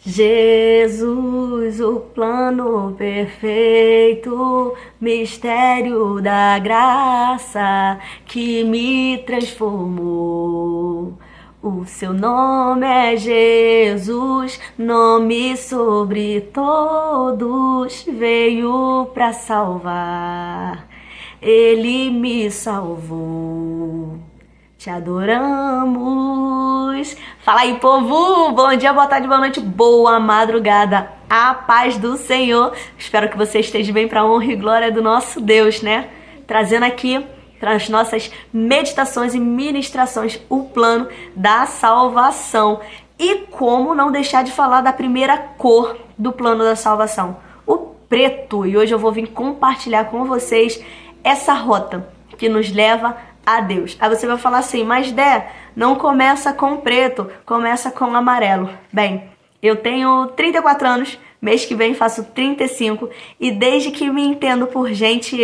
Jesus, o plano perfeito, mistério da graça que me transformou. O seu nome é Jesus, nome sobre todos, veio pra salvar. Ele me salvou. Te adoramos. Fala aí, povo! Bom dia, boa tarde, boa noite, boa madrugada. A paz do Senhor. Espero que você esteja bem para a honra e glória do nosso Deus, né? Trazendo aqui para as nossas meditações e ministrações o plano da salvação. E como não deixar de falar da primeira cor do plano da salvação, o preto. E hoje eu vou vir compartilhar com vocês essa rota que nos leva a Deus. Aí você vai falar assim, mas Dé, não começa com preto, começa com amarelo. Bem, eu tenho 34 anos, mês que vem faço 35, e desde que me entendo por gente,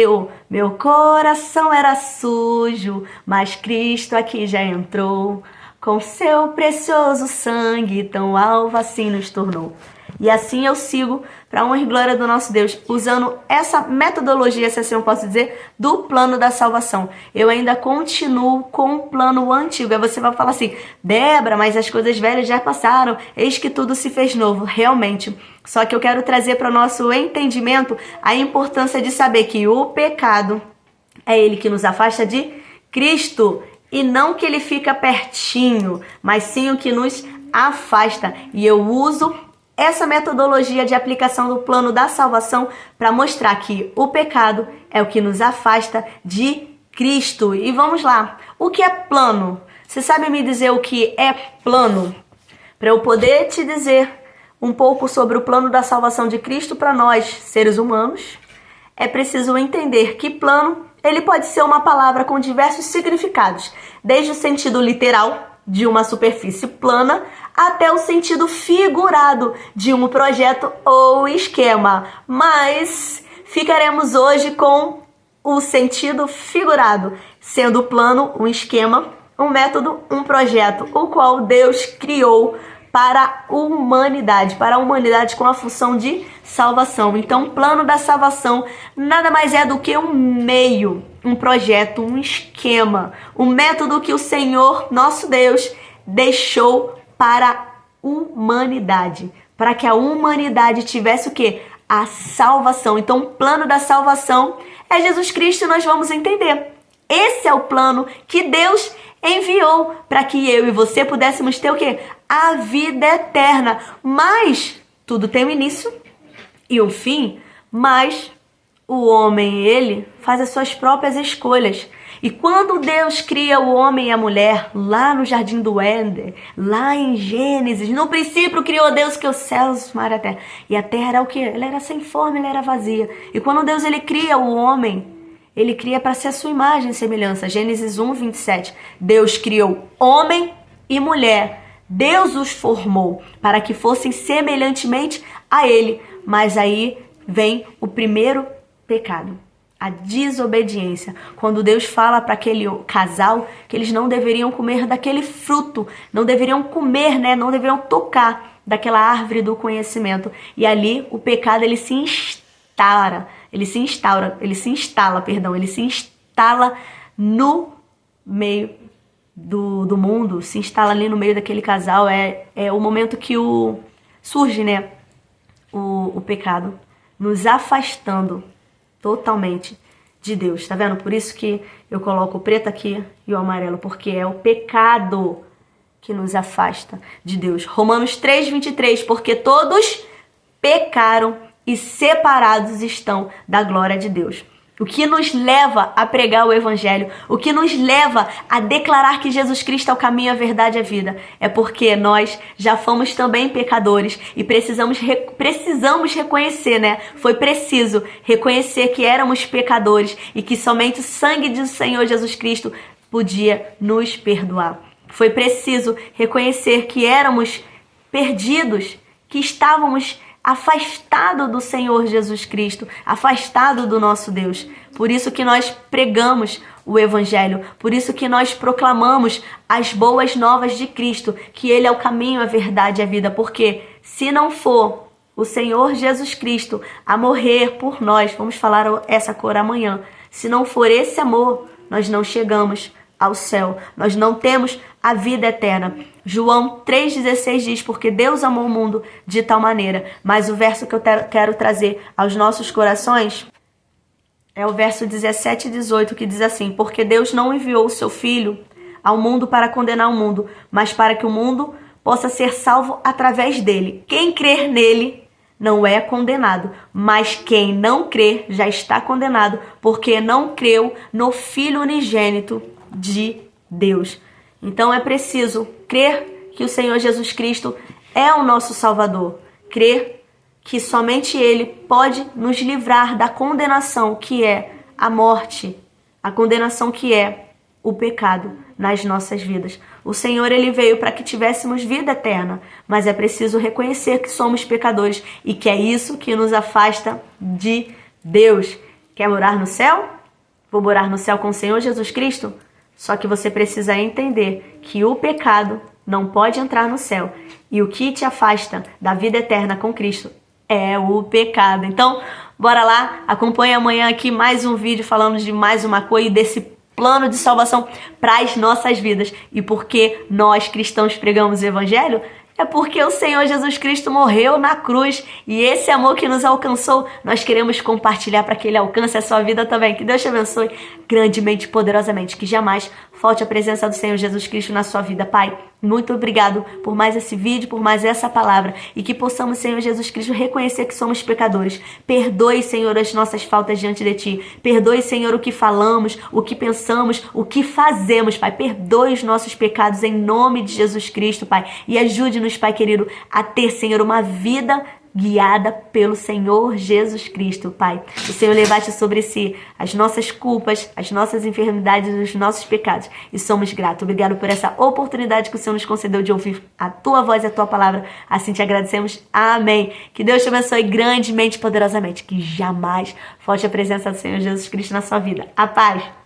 meu coração era sujo, mas Cristo aqui já entrou, com seu precioso sangue, tão alvo assim nos tornou. E assim eu sigo para a honra e glória do nosso Deus, usando essa metodologia, se assim eu posso dizer, do plano da salvação. Eu ainda continuo com o plano antigo. Aí você vai falar assim, Débora, mas as coisas velhas já passaram, eis que tudo se fez novo. Realmente. Só que eu quero trazer para o nosso entendimento a importância de saber que o pecado é ele que nos afasta de Cristo. E não que ele fica pertinho, mas sim o que nos afasta. E eu uso essa metodologia de aplicação do plano da salvação para mostrar que o pecado é o que nos afasta de Cristo. E vamos lá. O que é plano? Você sabe me dizer o que é plano? Para eu poder te dizer um pouco sobre o plano da salvação de Cristo para nós, seres humanos, é preciso entender que plano, ele pode ser uma palavra com diversos significados, desde o sentido literal, de uma superfície plana, até o sentido figurado de um projeto ou esquema. Mas ficaremos hoje com o sentido figurado, sendo o plano um esquema, um método, um projeto, o qual Deus criou para a humanidade com a função de salvação. Então, o plano da salvação nada mais é do que um meio, um projeto, um esquema, um método que o Senhor, nosso Deus, deixou para a humanidade, para que a humanidade tivesse o quê? A salvação. Então, o plano da salvação é Jesus Cristo, e nós vamos entender. Esse é o plano que Deus enviou para que eu e você pudéssemos ter o quê? A vida eterna. Mas tudo tem um início e um fim, mas o homem, ele faz as suas próprias escolhas. E quando Deus cria o homem e a mulher, lá no Jardim do Éden, lá em Gênesis, no princípio criou Deus que os céus, o mar e a terra. E a terra era o quê? Ela era sem forma, ela era vazia. E quando Deus ele cria o homem, ele cria para ser a sua imagem e semelhança. Gênesis 1, 27. Deus criou homem e mulher. Deus os formou para que fossem semelhantemente a ele. Mas aí vem o primeiro pecado, a desobediência. Quando Deus fala para aquele casal que eles não deveriam comer daquele fruto, não deveriam comer, né? Não deveriam tocar daquela árvore do conhecimento. E ali o pecado ele se instala no meio do mundo, se instala ali no meio daquele casal. É o momento que surge, né, o pecado, nos afastando totalmente de Deus. Tá vendo? Por isso que eu coloco o preto aqui e o amarelo, porque é o pecado que nos afasta de Deus. Romanos 3, 23, porque todos pecaram e separados estão da glória de Deus. O que nos leva a pregar o evangelho, o que nos leva a declarar que Jesus Cristo é o caminho, a verdade e a vida, é porque nós já fomos também pecadores e precisamos reconhecer, né? Foi preciso reconhecer que éramos pecadores e que somente o sangue do Senhor Jesus Cristo podia nos perdoar. Foi preciso reconhecer que éramos perdidos, que estávamos afastado do Senhor Jesus Cristo, afastado do nosso Deus. Por isso que nós pregamos o Evangelho, por isso que nós proclamamos as boas novas de Cristo, que Ele é o caminho, a verdade e a vida, porque se não for o Senhor Jesus Cristo a morrer por nós, vamos falar essa cor amanhã, se não for esse amor, nós não chegamos ao céu, nós não temos a vida eterna. João 3,16 diz, porque Deus amou o mundo de tal maneira, mas o verso que eu quero trazer aos nossos corações é o verso 17 e 18, que diz assim, porque Deus não enviou o seu Filho ao mundo para condenar o mundo, mas para que o mundo possa ser salvo através dele. Quem crer nele não é condenado, mas quem não crer já está condenado, porque não creu no Filho unigênito de Deus. Então é preciso crer que o Senhor Jesus Cristo é o nosso Salvador, crer que somente Ele pode nos livrar da condenação que é a morte, a condenação que é o pecado nas nossas vidas. O Senhor, Ele veio para que tivéssemos vida eterna, mas é preciso reconhecer que somos pecadores e que é isso que nos afasta de Deus. Quer morar no céu? Vou morar no céu com o Senhor Jesus Cristo? Só que você precisa entender que o pecado não pode entrar no céu. E o que te afasta da vida eterna com Cristo é o pecado. Então, bora lá, acompanhe amanhã aqui mais um vídeo falando de mais uma coisa e desse plano de salvação para as nossas vidas. E porque nós cristãos pregamos o Evangelho? É porque o Senhor Jesus Cristo morreu na cruz e esse amor que nos alcançou, nós queremos compartilhar para que Ele alcance a sua vida também. Que Deus te abençoe grandemente, poderosamente, que jamais falte a presença do Senhor Jesus Cristo na sua vida. Pai, muito obrigado por mais esse vídeo, por mais essa palavra e que possamos, Senhor Jesus Cristo, reconhecer que somos pecadores. Perdoe, Senhor, as nossas faltas diante de Ti. Perdoe, Senhor, o que falamos, o que pensamos, o que fazemos, Pai. Perdoe os nossos pecados em nome de Jesus Cristo, Pai. E ajude-nos, Pai querido, a ter, Senhor, uma vida guiada pelo Senhor Jesus Cristo, Pai. O Senhor levaste sobre si as nossas culpas, as nossas enfermidades, os nossos pecados. E somos gratos. Obrigado por essa oportunidade que o Senhor nos concedeu de ouvir a Tua voz e a Tua palavra. Assim te agradecemos. Amém. Que Deus te abençoe grandemente e poderosamente. Que jamais falte a presença do Senhor Jesus Cristo na sua vida. A paz.